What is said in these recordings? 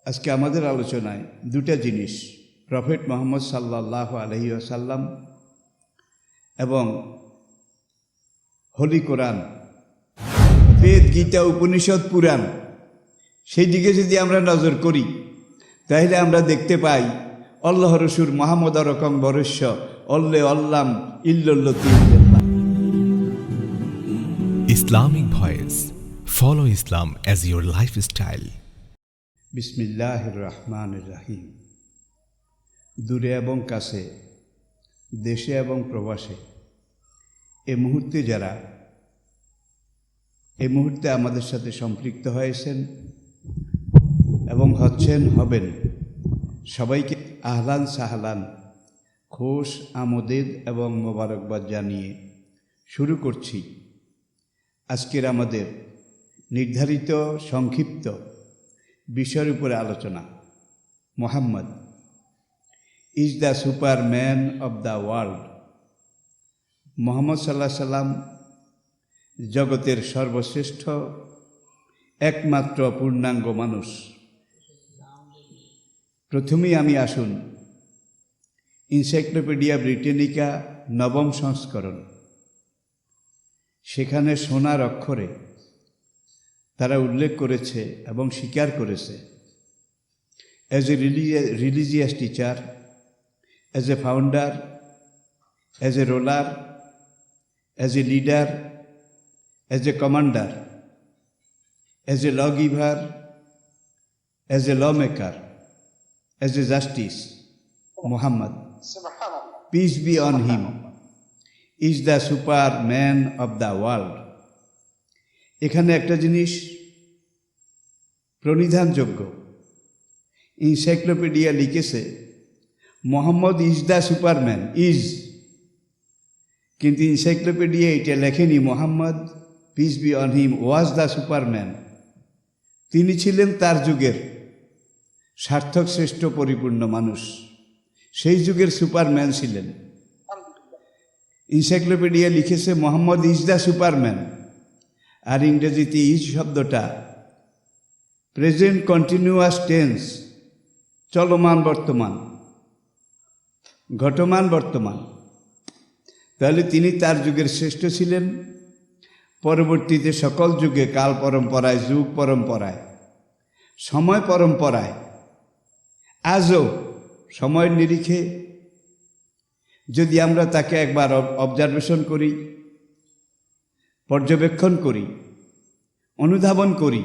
আজকে আমাদের আলোচনায় দুটা জিনিস, প্রফেট মুহাম্মদ সাল্লাল্লাহু আলাইহি ওয়াসাল্লাম এবং হোলি কোরআন, বেদ, গীতা, উপনিষদ, পুরাণ, সেই দিকে যদি আমরা নজর করি তাহলে আমরা দেখতে পাই আল্লাহ রসুল মুহাম্মদ রকম বরস্য অল্লে অল্লাম ইল্লতি। Islamic Voice. Follow Islam as your lifestyle. বিসমিল্লাহির রহমানির রহিম। দূরে এবং কাছে, দেশে এবং প্রবাসে এই মুহূর্তে আমাদের সাথে সম্পৃক্ত হয়েছেন এবং হবেন, সবাইকে আহলান সাহলান, খোশ আমোদেদ এবং মোবারকবাদ জানিয়ে শুরু করছি আজকের আমাদের নির্ধারিত সংক্ষিপ্ত বিষয়ের উপরে আলোচনা। Muhammad is the superman of the world. Muhammad সাল্লাল্লাহু আলাইহি সাল্লাম জগতের সর্বশ্রেষ্ঠ একমাত্র পূর্ণাঙ্গ মানুষ। প্রথমেই আমি আসুন এনসাইক্লোপিডিয়া ব্রিটানিকা নবম সংস্করণ, সেখানে সোনার অক্ষরে তারা উল্লেখ করেছে এবং স্বীকার করেছে, as a religious teacher, as a founder, as a ruler, as a leader, as a commander, as a law giver, as a law maker, as a justice, Muhammad, peace be on him, is the superman of the world. এখানে একটা জিনিস প্রণিধানযোগ্য, encyclopedia লিখেছে Muhammad is the superman, is, কিন্তু encyclopedia এটা লেখেনি Muhammad peace be on him was the superman. তিনি ছিলেন তার যুগের সার্থক শ্রেষ্ঠ পরিপূর্ণ মানুষ, সেই যুগের সুপারম্যান ছিলেন। এনসাইক্লোপিডিয়া লিখেছে মুহাম্মদ ইজ দ্য সুপারম্যান, আর ইংরেজিতে ইজ শব্দটা প্রেজেন্ট কন্টিনিউয়াস টেন্স, চলমান বর্তমান, ঘটমান বর্তমান। তাহলে তিনি তার যুগের শ্রেষ্ঠ ছিলেন। পরবর্তীতে সকল যুগে, কাল পরম্পরায়, যুগ পরম্পরায়, সময় পরম্পরায়, আজও সময়ের নিরিখে যদি আমরা তাকে একবার অবজারভেশন করি, পর্যবেক্ষণ করি, অনুধাবন করি,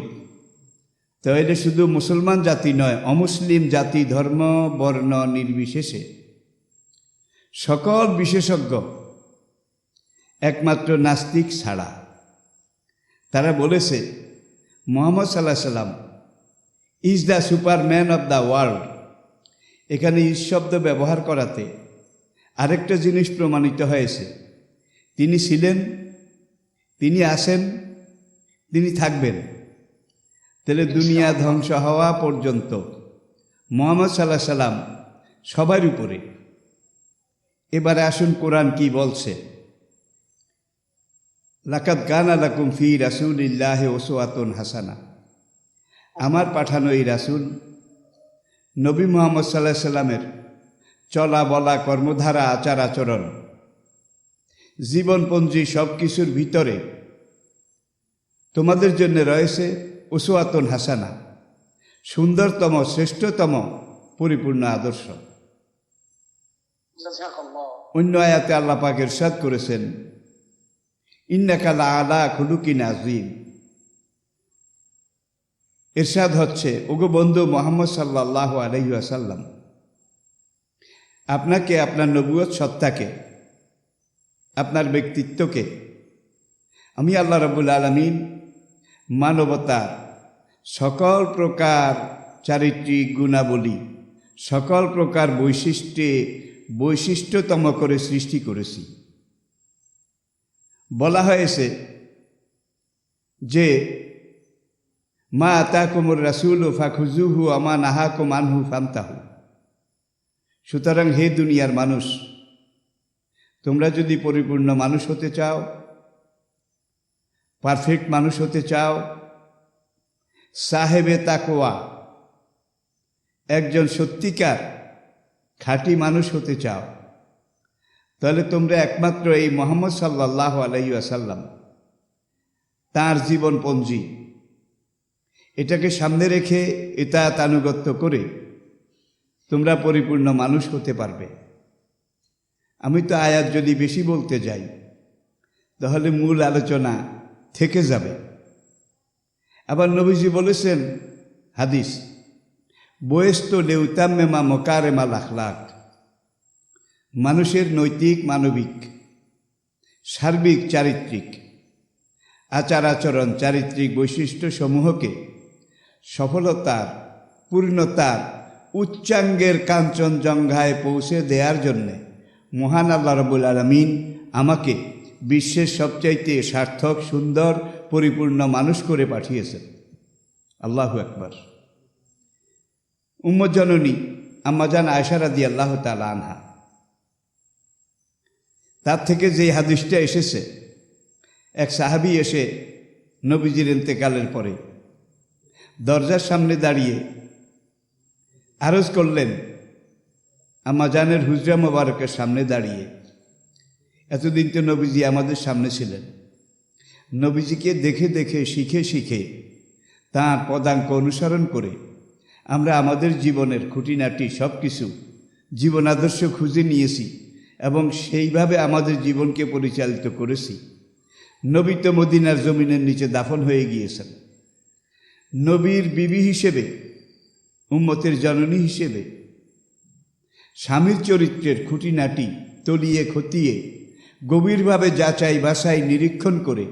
তাহলে শুধু মুসলমান জাতি নয়, অমুসলিম জাতি, ধর্ম, বর্ণ নির্বিশেষে সকল বিশেষজ্ঞ, একমাত্র নাস্তিক ছাড়া, তারা বলেছে মুহাম্মদ সাল্লাল্লাহু আলাইহি সাল্লাম is the superman of the world. এখানে ইজ শব্দ ব্যবহার করাতে আরেকটা জিনিস প্রমাণিত হয়েছে, তিনি ছিলেন, তিনি আছেন, তিনি থাকবেন। তাহলে দুনিয়া ধ্বংস হওয়া পর্যন্ত মুহাম্মদ সাল্লাল্লাহু আলাইহি সাল্লাম সবার উপরে। এবারে আসুন কোরআন কি বলছে। লাকাদ কানা লাকুম ফি রাসূলিল্লাহি উসওয়াতুন হাসানা। আমার পাঠানো এই রাসূল নবী মুহাম্মদ সাল্লাল্লাহু আলাইহি সাল্লামের চলা বলা, কর্মধারা, আচার আচরণ, জীবনপঞ্জি, সব কিছুর ভিতরে তোমাদের জন্য রয়েছে উসওয়াতুন হাসানা, সুন্দরতম, শ্রেষ্ঠতম, পরিপূর্ণ আদর্শ। অন্য আয়াতে আল্লাহ পাক ইরশাদ করেছেন ইন্নাকা লাআলা খুলুকিন আযীম। ইরশাদ হচ্ছে, ওগো বন্ধু মুহাম্মদ সাল্লাল্লাহু আলাইহি ওয়াসাল্লাম, আপনাকে, আপনার নবুয়ত সত্তাকে, আপনার ব্যক্তিত্বকে আমি আল্লাহ রাব্বুল আলামিন মানবতার সকল প্রকার চারিত্রিক গুণাবলী, সকল প্রকার বৈশিষ্ট্যতম করে সৃষ্টি করেছি। বলা হয়েছে যে মা আতাকুমুর রাসূলু ফাখুযুহু ওয়া মা নাহাকুম আনহু ফান্তাহু। সুতরাং হে দুনিয়ার মানুষ, তোমরা যদি পরিপূর্ণ মানুষ হতে চাও, পারফেক্ট মানুষ হতে চাও, সাহেবে তাকওয়া, একজন সত্যিকার খাঁটি মানুষ হতে চাও, তাহলে তোমরা একমাত্র এই মুহাম্মদ সাল্লাল্লাহু আলাইহি ওয়াসাল্লাম তাঁর জীবনপঞ্জি এটাকে সামনে রেখে ইতাআত আনুগত্য করে তোমরা পরিপূর্ণ মানুষ হতে পারবে। আমি তো আয়াত যদি বেশি বলতে যাই তাহলে মূল আলোচনা থেকে যাবে। আবার নবীজি বলেছেন হাদিস, বয়েস্ত লেউতাম্মেমা মকারেমাল আখলাক, মানুষের নৈতিক, মানবিক, সার্বিক, চারিত্রিক আচার আচরণ, চারিত্রিক বৈশিষ্ট্য সমূহকে সফলতার, পূর্ণতার উচ্চাঙ্গের কাঞ্চনজঙ্ঘায় পৌঁছে দেওয়ার জন্যে মহান আল্লাহ রাব্বুল আলামিন আমাকে বিশ্বের সবচাইতে সার্থক, সুন্দর, পরিপূর্ণ মানুষ করে পাঠিয়েছেন। আল্লাহু আকবার। উম্মত জননী আম্মাজান আয়েশা রাদিয়াল্লাহু তাআলা আনহা, তার থেকে যে হাদিসটা এসেছে, এক সাহাবী এসে নবীজির ইন্তেকালের পরে দরজার সামনে দাঁড়িয়ে আরজ করলেন, আম্মাজানের হুজরা মোবারকের সামনে দাঁড়িয়ে, এতদিন তো নবীজি আমাদের সামনে ছিলেন, নবীজিকে দেখে দেখে, শিখে শিখে, তাঁর পদাঙ্ক অনুসরণ করে আমরা আমাদের জীবনের খুঁটিনাটি সব কিছু জীবন আদর্শ খুঁজে নিয়েছি এবং সেইভাবে আমাদের জীবনকে পরিচালিত করেছি। নবী তো মদিনার জমিনের নিচে দাফন হয়ে গিয়েছেন। নবীর বিবি হিসেবে, উম্মতের জননী হিসেবে স্বামীর চরিত্রের খুঁটিনাটি তলিয়ে খতিয়ে গভীরভাবে যাচাই বাছাই নিরীক্ষণ করে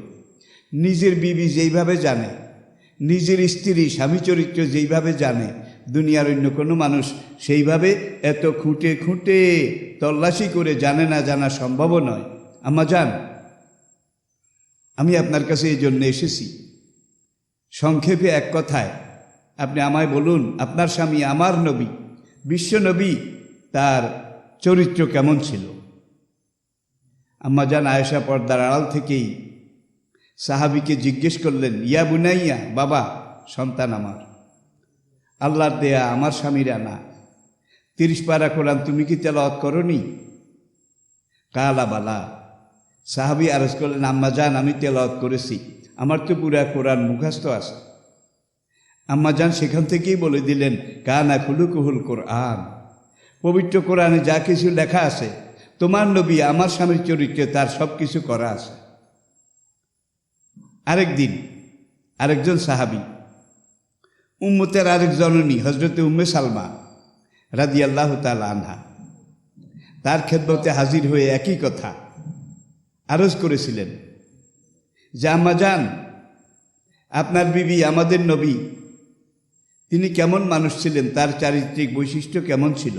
নিজের বিবি যেইভাবে জানে, নিজের স্ত্রী স্বামী চরিত্র যেইভাবে জানে, দুনিয়ার অন্য কোনো মানুষ সেইভাবে এত খুঁটে খুঁটে তল্লাশি করে জানে না, জানা সম্ভব নয়। আম্মা জান, আমি আপনার কাছে এই জন্য এসেছি, সংক্ষেপে এক কথায় আপনি আমায় বলুন, আপনার স্বামী, আমার নবী, বিশ্ব নবী, তার চরিত্র কেমন ছিল? আম্মাজান আয়েশা পর্দার আড়াল থেকেই সাহাবীকে জিজ্ঞেস করলেন, ইয়া বুনাইয়া, বাবা, সন্তান আমার, আল্লাহর দেয়া, আমার স্বামীরা না, 30 পারা কোরআন তুমি কি তেলাওয়াত করনি? কালা বালা। সাহাবী আরজ করলেন, আম্মাজান, আমি তেলাওয়াত করেছি, আমার তো পুরা কোরআন মুখস্থ আছে। আম্মাজান সেখান থেকেই বলে দিলেন, কানা খুলুকুহুল কোরআন, পবিত্র কোরআনে যা কিছু লেখা আছে তোমার নবী আমার স্বামীর চরিত্রে তার সব কিছু করা আছে। আরেকদিন আরেকজন সাহাবী, উম্মতের আরেক জননী হজরতে উম্মে সালমা রাদিয়াল্লাহু তাআলা আনহা, তার খেদমতে হাজির হয়ে একই কথা আরজ করেছিলেন যে, আম্মাজান, আপনার বিবি, আমাদের নবী, তিনি কেমন মানুষ ছিলেন, তার চারিত্রিক বৈশিষ্ট্য কেমন ছিল,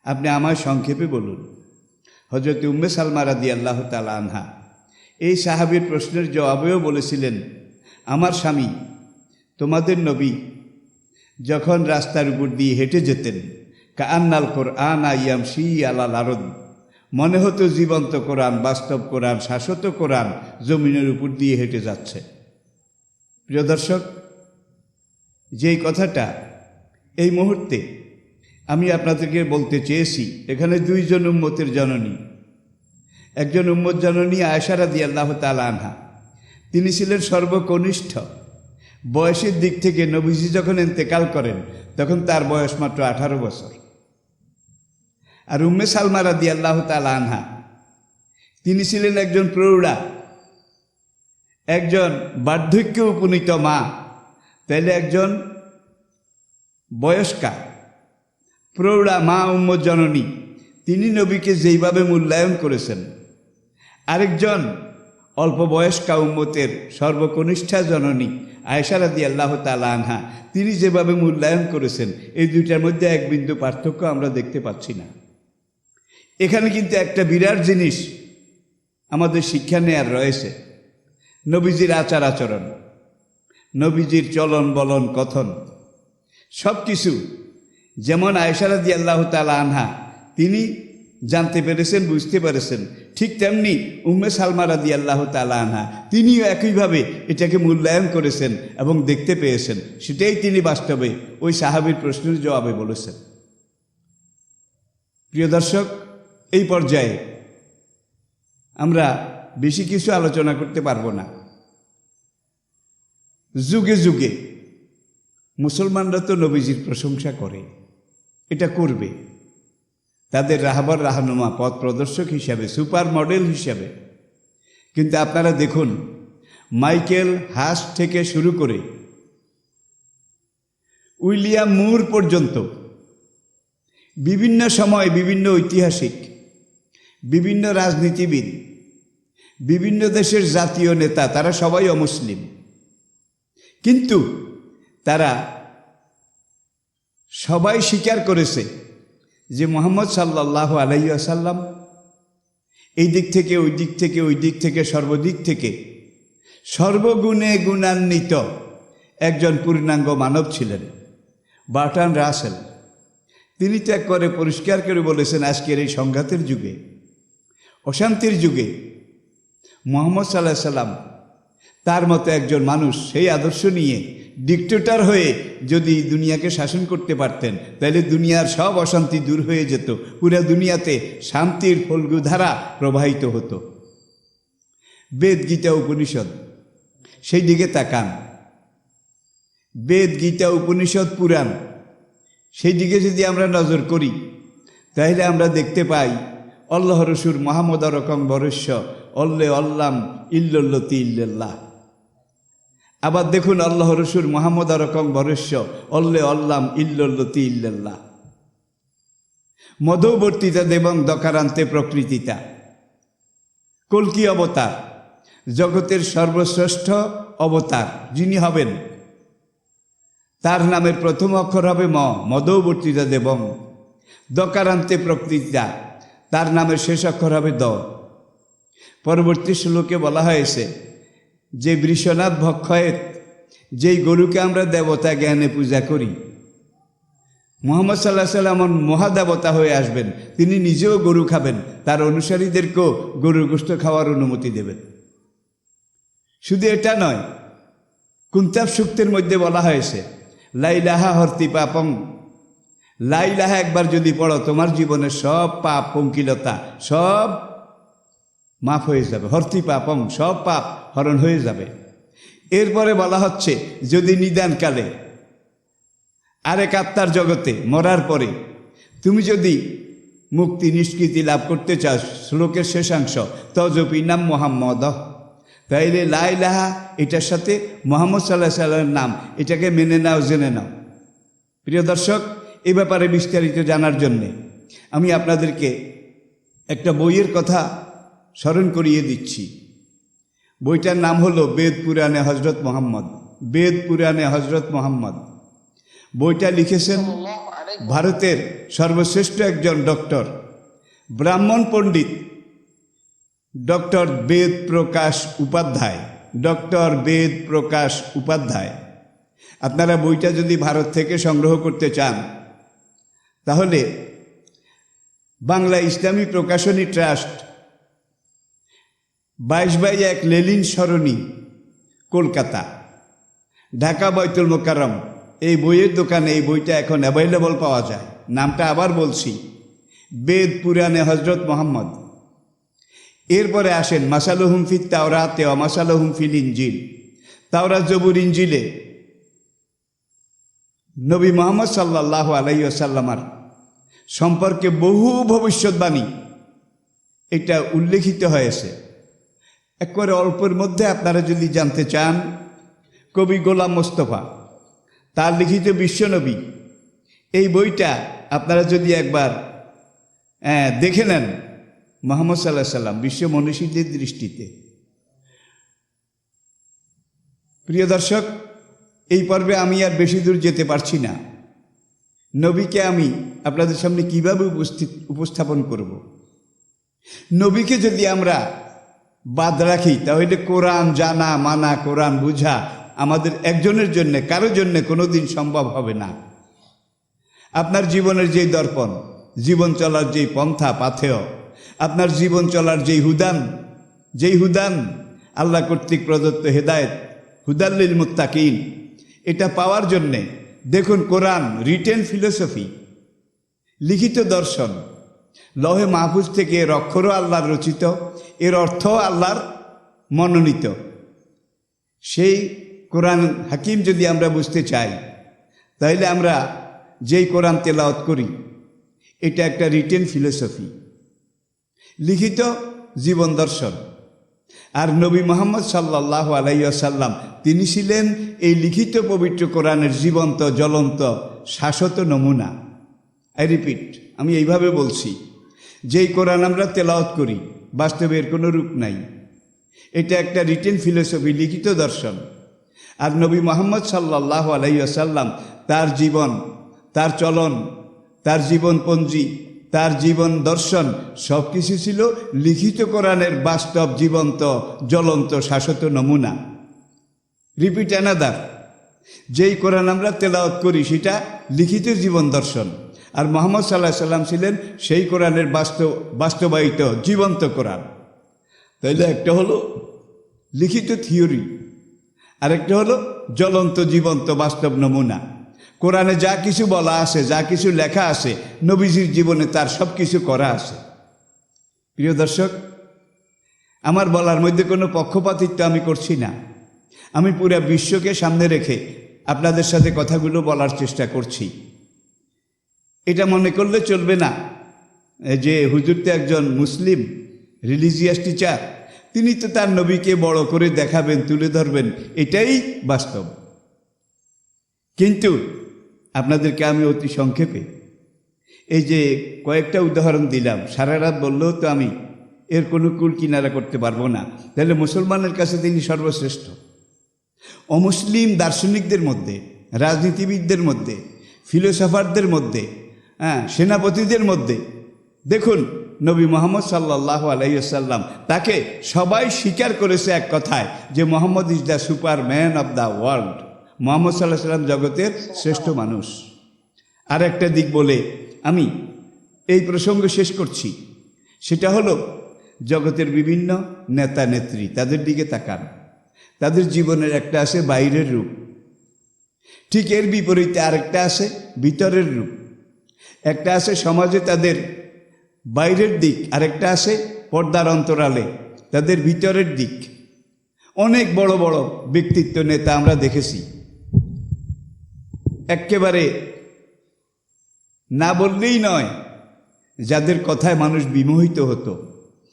আপনি আমায় সংক্ষেপে বলুন। হজরত উম্মে সালমা রাদিয়াল্লাহু তাআলা আনহা এই সাহাবীর প্রশ্নের জবাবেও বলেছিলেন, আমার স্বামী, তোমাদের নবী যখন রাস্তার উপর দিয়ে হেঁটে যেতেন, কাআন্নাল কোরআন ইয়ামশি আলাল আরদ, মনে হতো জীবন্ত কোরআন, বাস্তব কোরআন, শাশ্বত কোরআন জমিনের উপর দিয়ে হেঁটে যাচ্ছে। প্রিয় দর্শক, যেই কথাটা এই মুহূর্তে আমি আপনাদেরকে বলতে চেয়েছি, এখানে দুইজন উম্মতের জননী, একজন উম্মত জননী আয়েশা রাদিয়াল্লাহু তাআলা আনহা, তিনি ছিলেন সর্বকনিষ্ঠ, বয়সের দিক থেকে নবীজি যখন ইন্তেকাল করেন তখন তার বয়স মাত্র 18 বছর। আর উম্মে সালমা রাদিয়াল্লাহু তাআলা আনহা, তিনি ছিলেন একজন প্রৌঢ়া, একজন বার্ধক্যে উপনীত মা। তাইলে একজন বয়স্কা প্রৌঢ়া মা উম্মত জননী, তিনি নবীকে যেইভাবে মূল্যায়ন করেছেন, আরেকজন অল্প বয়স্কা উম্মতের সর্বকনিষ্ঠা জননী আয়েশা রাদিয়াল্লাহু তাআলা আনহা, তিনি যেভাবে মূল্যায়ন করেছেন, এই দুইটার মধ্যে এক বিন্দু পার্থক্য আমরা দেখতে পাচ্ছি না। এখানে কিন্তু একটা বিরাট জিনিস আমাদের শিক্ষা নেয়ার রয়েছে, নবীজির আচার আচরণ, নবীজির চলন বলন কথন সব কিছু। যেমন আয়েশা রাদিয়াল্লাহু তাআলা আনহা, তিনি জানতে পেরেছেন, বুঝতে পেরেছেন। ঠিক তেমনি উম্মে সালমা রাদিয়াল্লাহু তাআলা আনহা তিনিও একইভাবে এটাকে মূল্যায়ন করেছেন এবং দেখতে পেয়েছেন। সেটাই তিনি বাস্তবে ওই সাহাবীর প্রশ্নের জবাবে বলেছেন। প্রিয় দর্শক, এই পর্যায়ে আমরা বেশি কিছু আলোচনা করতে পারবো না। যুগে যুগে মুসলমানরা তো নবীজির প্রশংসা করে, এটা করবে, তাদের রাহবার রাহনুমা, পথ প্রদর্শক হিসাবে, সুপার মডেল হিসাবে। কিন্তু আপনারা দেখুন, মাইকেল হাস থেকে শুরু করে উইলিয়াম মুর পর্যন্ত বিভিন্ন সময় বিভিন্ন ঐতিহাসিক, বিভিন্ন রাজনীতিবিদ, বিভিন্ন দেশের জাতীয় নেতা, তারা সবাই অমুসলিম, কিন্তু তারা সবাই স্বীকার করেছে যে মুহাম্মদ সাল্লাল্লাহু আলাইহি ওয়াসাল্লাম এই দিক থেকে ওই দিক থেকে ওই দিক থেকে সর্বদিক থেকে সর্বগুণে গুণান্বিত একজন পূর্ণাঙ্গ মানব ছিলেন। বার্ট্রান্ড রাসেল তিনি ত্যাগ করে পরিষ্কার করে বলেছেন, আজকের এই সংঘাতের যুগে, অশান্তির যুগে মুহাম্মদ সাল্লাল্লাহু আলাইহি সাল্লাম তার মতো একজন মানুষ সেই আদর্শ নিয়ে ডিক্টেটর হয়ে যদি দুনিয়াকে শাসন করতে পারতেন, তাহলে দুনিয়ার সব অশান্তি দূর হয়ে যেত, পুরা দুনিয়াতে শান্তির ফল্গুধারা প্রবাহিত হতো। বেদ, গীতা, উপনিষদ, সেই দিকে তাকান। বেদ, গীতা, উপনিষদ, পুরাণ, সেই দিকে যদি আমরা নজর করি, তাহলে আমরা দেখতে পাই আল্লাহ রসুল মুহাম্মদ রকম বরস্য অল্লে অল্লাম ইল্লতি ইল্লাল্লাহ। আবার দেখুন, আল্লাহ রসুল মুহাম্মদ রকম বরস্য অল্লে অল্লাম ইল্লতি ইল্লাল্লাহ। মধুবর্তিতা দেবং দকারান্তে প্রকৃতিতা। কল্কি অবতার, জগতের সর্বশ্রেষ্ঠ অবতার যিনি হবেন, তার নামের প্রথম অক্ষর হবে ম, মধুবর্তিতা দেবং। দকারান্তে প্রকৃতিতা, তার নামের শেষ অক্ষর হবে দ। পরবর্তী শ্লোকে বলা হয়েছে যে বৃষনাথ ভক্ষয়েত, যেই গরুকে আমরা দেবতা জ্ঞানে পূজা করি, মুহাম্মদ সাল্লাল্লাহু আলাইহি ওয়াসাল্লাম মহাদেবতা হয়ে আসবেন, তিনি নিজেও গরু খাবেন, তার অনুসারীদেরকেও গরুর গোশত খাওয়ার অনুমতি দেবেন। শুধু এটা নয়, কুন্তাব সূক্তের মধ্যে বলা হয়েছে লা ইলাহা হরতি পাপং, লা ইলাহা একবার যদি পড়ো, তোমার জীবনের সব পাপ পঙ্কিলতা সব মাফ হয়ে যাবে। হরতি পাপং, সব পাপ হরণ হয়ে যাবে। এরপরে বলা হচ্ছে, যদি নিদানকালে আরেক আত্মার জগতে মরার পরে তুমি যদি মুক্তি নিষ্কৃতি লাভ করতে চাও, শ্লোকের শেষাংশ তজপি নাম মোহাম্মদ, তাইলে লা ইলাহা এটার সাথে মুহাম্মদ সাল্লাল্লাহু আলাইহি ওয়াসাল্লামের নাম, এটাকে মেনে নাও, জেনে নাও। প্রিয় দর্শক, এ ব্যাপারে বিস্তারিত জানার জন্যে আমি আপনাদেরকে একটা বইয়ের কথা স্মরণ করিয়ে দিচ্ছি। বইটার নাম হলো বেদ পুরাণে হজরত মোহাম্মদ। বেদ পুরাণে হজরত মোহাম্মদ বইটা লিখেছেন ভারতের সর্বশ্রেষ্ঠ একজন ডক্টর, ব্রাহ্মণ পণ্ডিত ডক্টর বেদ প্রকাশ উপাধ্যায়। ডক্টর বেদ প্রকাশ উপাধ্যায়। আপনারা বইটা যদি ভারত থেকে সংগ্রহ করতে চান, তাহলে বাংলা ইসলামী প্রকাশনী ট্রাস্ট 22/1 লেলিন সরণি, কলকাতা, ঢাকা বাইতুল মোকাররম, এই বইয়ের দোকানে এই বইটা এখন অ্যাভেলেবল পাওয়া যায়। নামটা আবার বলছি, বেদ পুরাণে হজরত মোহাম্মদ। এরপরে আসেন মাসালুহুম ফিত তাওরাতে ওয়া মাসালুহুম ফিল ইনজিল। তাওরাত, জবুর, ইনজিলে নবী মুহাম্মদ সাল্লাল্লাহু আলাইহি ওয়াসাল্লামের সম্পর্কে বহু ভবিষ্যৎবাণী এটা উল্লেখিত হয়েছে। একবারে অল্পের মধ্যে আপনারা যদি জানতে চান, কবি গোলাম মোস্তফা তার লিখিত বিশ্বনবী, এই বইটা আপনারা যদি একবার দেখে নেন, মুহাম্মদ সাল্লাল্লাহু আলাইহি ওয়াসাল্লাম বিশ্ব মনীষীদের দৃষ্টিতে। প্রিয় দর্শক, এই পর্বে আমি আর বেশি দূর যেতে পারছি না। নবীকে আমি আপনাদের সামনে কিভাবে উপস্থাপন করব। নবীকে যদি আমরা বাদ রাখি, তাহলে কোরআন জানা, মানা, কোরআন বুঝা আমাদের একজনের জন্য, কারোর জন্য কোনোদিন সম্ভব হবে না। আপনার জীবনের যেই দর্পণ, জীবন চলার যেই পন্থা পাথেয়, আপনার জীবন চলার যেই হুদান আল্লাহ কর্তৃক প্রদত্ত হেদায়েত, হুদাল্লিল মুত্তাকিন, এটা পাওয়ার জন্যে দেখুন কোরআন রিটেন ফিলোসফি, লিখিত দর্শন, লৌহে মাহফুজ থেকে এর অক্ষরও আল্লাহর রচিত, এর অর্থ আল্লাহর মনোনীত। সেই কোরআন হাকিম যদি আমরা বুঝতে চাই, তাহলে আমরা যেই কোরআন তেলাওয়াত করি এটা একটা রিটেন ফিলোসফি, লিখিত জীবন দর্শন। আর নবী মুহাম্মদ সাল্লাল্লাহু আলাইহি ওয়াসাল্লাম তিনি ছিলেন এই লিখিত পবিত্র কোরআনের জীবন্ত জ্বলন্ত শাশ্বত নমুনা। আই রিপিট, আমি এইভাবে বলছি, যেই কোরআন আমরা তেলাওয়াত করি বাস্তবের কোনো রূপ নাই, এটা একটা রিটেন ফিলোসফি, লিখিত দর্শন। আর নবী মুহাম্মদ সাল্লাল্লাহু আলাইহি ওয়াসাল্লাম তার জীবন, তার চলন, তার জীবনপঞ্জি, তার জীবন দর্শন সব কিছু ছিল লিখিত কোরআনের বাস্তব জীবন্ত জ্বলন্ত শাশ্বত নমুনা। রিপিট অ্যানাদার, যেই কোরআন আমরা তেলাওয়াত করি সেটা লিখিত জীবন দর্শন, আর মুহাম্মদ সাল্লাল্লাহু আলাইহি ওয়াসাল্লাম ছিলেন সেই কোরআনের বাস্তবায়িত জীবন্ত কোরআন। তাইলে একটা হলো লিখিত থিওরি, আরেকটা হলো জ্বলন্ত জীবন্ত বাস্তব নমুনা। কোরআনে যা কিছু বলা আছে, যা কিছু লেখা আছে, নবীজির জীবনে তার সব কিছু করা আছে। প্রিয় দর্শক, আমার বলার মধ্যে কোনো পক্ষপাতিত্ব আমি করছি না, আমি পুরা বিশ্বকে সামনে রেখে আপনাদের সাথে কথাগুলো বলার চেষ্টা করছি। এটা মনে করলে চলবে না যে হুজুর তো একজন মুসলিম রিলিজিয়াস টিচার, তিনি তো তার নবীকে বড় করে দেখাবেন, তুলে ধরবেন, এটাই বাস্তব। কিন্তু আপনাদেরকে আমি অতি সংক্ষেপে এই যে কয়েকটা উদাহরণ দিলাম, সারা রাত বললেও তো আমি এর কোনো কুল কিনারা করতে পারবো না। তাহলে মুসলমানের কাছে তিনি সর্বশ্রেষ্ঠ। অমুসলিম দার্শনিকদের মধ্যে, রাজনীতিবিদদের মধ্যে, ফিলোসফারদের মধ্যে, সেনাপতিদের মধ্যে দেখুন নবী মুহাম্মদ সাল্লাল্লাহু আলাইহি ওয়াসাল্লাম, তাকে সবাই স্বীকার করেছে এক কথায় যে Muhammad is the super man of the world. Muhammad সাল্লাল্লাহু আলাইহি ওয়াসাল্লাম জগতের শ্রেষ্ঠ মানুষ। আর একটা দিক বলে আমি এই প্রসঙ্গ শেষ করছি, সেটা হলো জগতের বিভিন্ন নেতা নেত্রী, তাদের দিকে তাকান, তাদের জীবনের একটা আছে বাইরের রূপ, ঠিক এর বিপরীতে আরেকটা আছে ভিতরের রূপ। একটা আছে সমাজে তাদের বাইরের দিক, আরেকটা আছে পর্দার অন্তরালে তাদের ভিতরের দিক। অনেক বড় বড় ব্যক্তিত্ব, নেতা আমরা দেখেছি, একেবারে না বললেই নয়, যাদের কথায় মানুষ বিমোহিত হতো।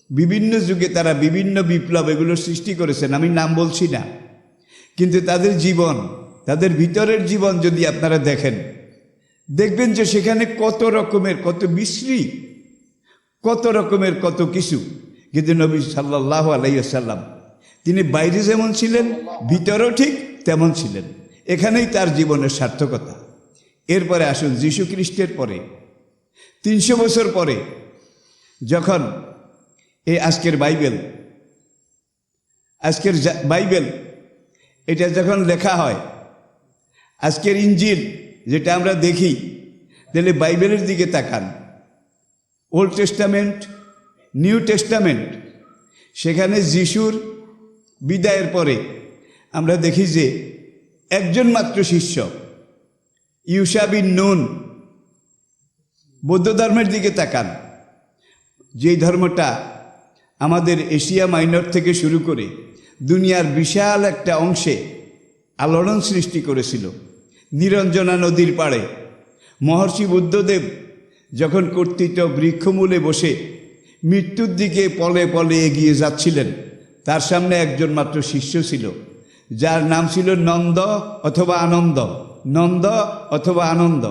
বিভিন্ন যুগে তারা বিভিন্ন বিপ্লব এগুলোর সৃষ্টি করেছেন, আমি নাম বলছি না, কিন্তু তাদের জীবন, তাদের ভিতরের জীবন যদি আপনারা দেখেন, দেখবেন যে সেখানে কত রকমের, কত বিশ্রী, কত রকমের কত কিছু। কিন্তু নবী সাল্লাল্লাহু আলাইহি ওয়াসাল্লাম তিনি বাইরে যেমন ছিলেন, ভিতরেও ঠিক তেমন ছিলেন। এখানেই তার জীবনের সার্থকতা। এরপরে আসুন যীশু খ্রিস্টের পরে 300 বছর পরে, যখন এই আজকের বাইবেল এটা যখন লেখা হয়, আজকের ইঞ্জিল যেটা আমরা দেখি, তাহলে বাইবেলের দিকে তাকান, ওল্ড টেস্টামেন্ট, নিউ টেস্টামেন্ট, সেখানে যিশুর বিদায়ের পরে আমরা দেখি যে একজন মাত্র শিষ্য, ইউশা বিন নুন। বৌদ্ধ ধর্মের দিকে তাকান, যেই ধর্মটা আমাদের এশিয়া মাইনর থেকে শুরু করে দুনিয়ার বিশাল একটা অংশে আলোড়ন সৃষ্টি করেছিল। নিরঞ্জনা নদীর পাড়ে মহর্ষি বুদ্ধদেব যখন কর্তৃত বৃক্ষমূলে বসে মৃত্যুর দিকে পলে পলে এগিয়ে যাচ্ছিলেন, তার সামনে একজন মাত্র শিষ্য ছিল, যার নাম ছিল নন্দ অথবা আনন্দ, নন্দ অথবা আনন্দ।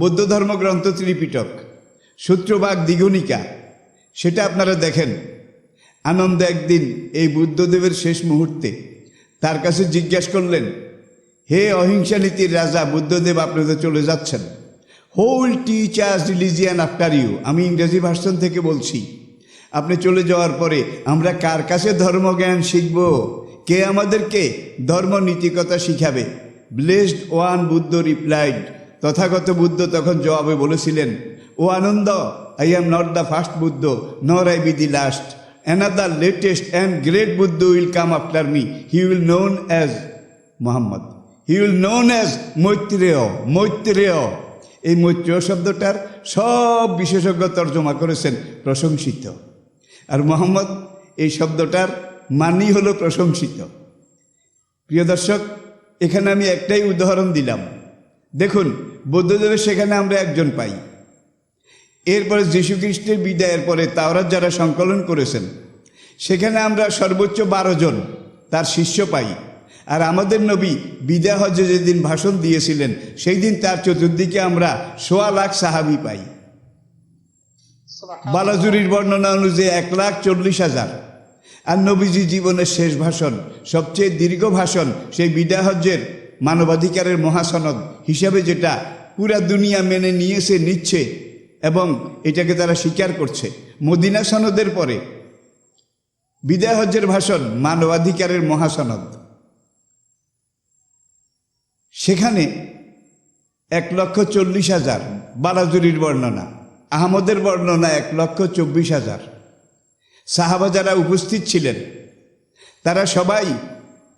বৌদ্ধ ধর্মগ্রন্থ ত্রিপিটক, সূত্রভাগ দ্বিগুণিকা, সেটা আপনারা দেখেন। আনন্দ একদিন এই বুদ্ধদেবের শেষ মুহূর্তে তার কাছে জিজ্ঞাসা করলেন, হে অহিংসা নীতির রাজা বুদ্ধদেব, আপনি তো চলে যাচ্ছেন, who will teach us religion after you? আমি ইংরেজি ভার্সন থেকে বলছি, আপনি চলে যাওয়ার পরে আমরা কার কাছে ধর্মজ্ঞান শিখব? কে আমাদেরকে ধর্ম নীতিকতা শিখাবে? Blessed one Buddha replied, Tathagata Buddha তখন জবাবে বলেছিলেন, O Ananda, I am not the first Buddha, nor I be the last. Another latest and great Buddha will come after me, he will known as Mohammad, he will known as Maitreya. Maitreya, এই মৈত্রেয় শব্দটার সব বিশেষজ্ঞ তর্জমা করেছেন প্রশংসিত, আর মোহাম্মদ এই শব্দটার মানেই হলো প্রশংসিত। প্রিয় দর্শক, এখানে আমি একটাই উদাহরণ দিলাম। দেখুন, বৌদ্ধদের সেখানে আমরা একজন পাই। এরপরে যীশুখ্রিস্টের বিদায়ের পরে তাওরাত যারা সংকলন করেছেন সেখানে আমরা সর্বোচ্চ 12 জন তার শিষ্য পাই। আর আমাদের নবী বিদায় হজ্জে যেদিন ভাষণ দিয়েছিলেন সেই দিন তার চতুর্দিকে আমরা 1.25 লাখ সাহাবি পাই। বালাজুরির বর্ণনা অনুযায়ী 1,40,000। আর নবীজি জীবনের শেষ ভাষণ, সবচেয়ে দীর্ঘ ভাষণ, সেই বিদায় হজ্জের মানবাধিকারের মহাসনদ হিসাবে যেটা পুরা দুনিয়া মেনে নিয়েছে, নিচ্ছে এবং এটাকে তারা স্বীকার করছে। মদিনা সনদের পরে বিদায় হজ্জের ভাষণ মানবাধিকারের মহাসনদ। সেখানে 1,40,000 বালাজুরির বর্ণনা, আহমদের বর্ণনা 1,24,000 সাহাবা যারা উপস্থিত ছিলেন তারা সবাই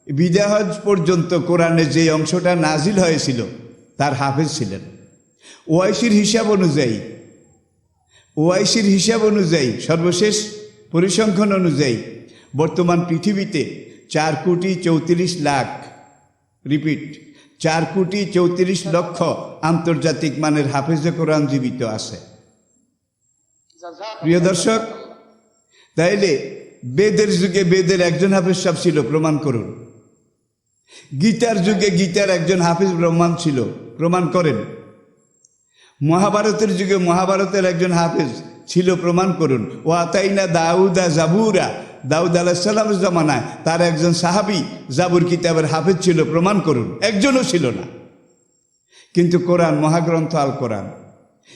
বিদায় হজ পর্যন্ত কোরআনের যে অংশটা নাজিল হয়েছিল তার হাফেজ ছিলেন। ওআইসির হিসাব অনুযায়ী সর্বশেষ পরিসংখ্যান অনুযায়ী বর্তমান পৃথিবীতে 4,34,00,000, রিপিট, 4,34,00,000 আন্তর্জাতিক মানের হাফেজে কোরআন জীবিত আছে। প্রিয় দর্শক, তাইলে বেদের যুগে বেদের একজন হাফেজ সাহেব ছিল, প্রমাণ করুন। গীতার যুগে গীতার একজন হাফেজ ব্রহ্মান ছিল, প্রমাণ করেন। মহাভারতের যুগে মহাভারতের একজন হাফেজ ছিল, প্রমাণ করুন। ও আতাইনা দাউদা জাবুরা, দাউদ আলাইহিস সালামের জামানায় তার একজন সাহাবী জাবুর কিতাবের হাফেজ ছিল, প্রমাণ করুন। একজনও ছিল না। কিন্তু কোরআন, মহাগ্রন্থ আল কোরআন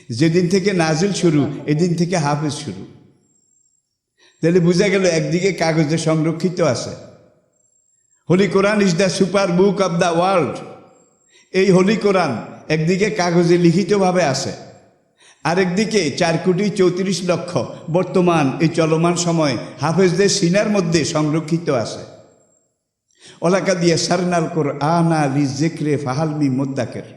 যেদিন থেকে নাজিল শুরু, এদিন থেকে হাফেজ শুরু। তাহলে বোঝা গেল একদিকে কাগজে সংরক্ষিত আছে। Holy Quran is the super book of the world. এই হোলি কোরআন একদিকে কাগজে লিখিতভাবে আছে, আরেকদিকে 4,34,00,000 বর্তমান এই চলমান সময় হাফেজদের সিনার মধ্যে সংরক্ষিত আছে। ওলাকা দিয়ে সারনাল কোরআনা লিযিকরি ফাহাল মিন মুদ্দাকির।